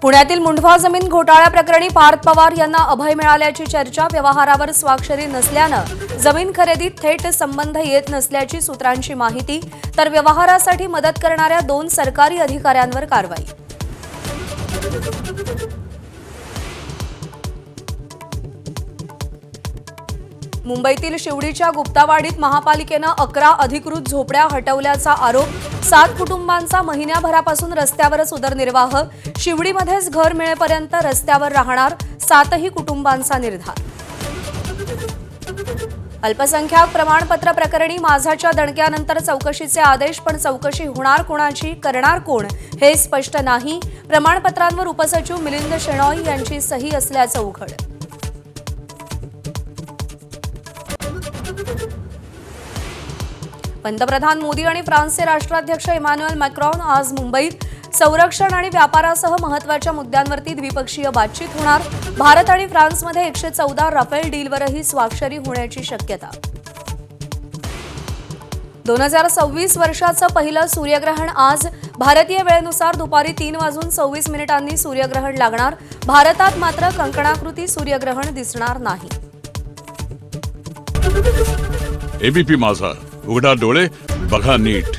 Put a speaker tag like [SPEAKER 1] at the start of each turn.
[SPEAKER 1] पुण्यातील मुंढवा जमीन घोटाळा प्रकरणी पार्थ पवार यांना अभय मिळाल्याची चर्चा। व्यवहारावर स्वाक्षरी नसल्यानं जमीन खरेदीत थेट संबंध येत नसल्याची सूत्रांची माहिती। तर व्यवहारासाठी मदत करणाऱ्या 2 सरकारी अधिकाऱ्यांवर कारवाई। मुंबईतील शिवडीच्या गुप्तावाडीत महापालिकेनं 11 अधिकृत झोपड्या हटवल्याचा आरोप। 7 कुटुंबांचा महिन्याभरापासून रस्त्यावरच उदरनिर्वाह। शिवडीमध्येच घर मिळेपर्यंत रस्त्यावर राहणार 7ही कुटुंबांचा निर्धार। अल्पसंख्याक प्रमाणपत्र प्रकरणी माझाच्या दणक्यानंतर चौकशीचे आदेश, पण चौकशी होणार कोणाची, करणार कोण हे स्पष्ट नाही। प्रमाणपत्रांवर उपसचिव मिलिंद शेणॉय यांची सही असल्याचं उघड। पंतप्रधान मोदी आणि फ्रान्सचे राष्ट्राध्यक्ष इमॅन्युएल मॅक्रॉन आज मुंबईत। संरक्षण आणि व्यापारासह महत्त्वाच्या मुद्द्यांवरती द्विपक्षीय बातचीत होणार। भारत आणि फ्रान्समध्ये 114 राफेल डीलवरही स्वाक्षरी होण्याची शक्यता। 2026 वर्षाचं पहिलं सूर्यग्रहण आज। भारतीय वेळेनुसार दुपारी 3:26 सूर्यग्रहण लागणार। भारतात मात्र कंकणाकृती सूर्यग्रहण दिसणार नाही।
[SPEAKER 2] एबीपी माझा, उघडा डोळे बघा नीट।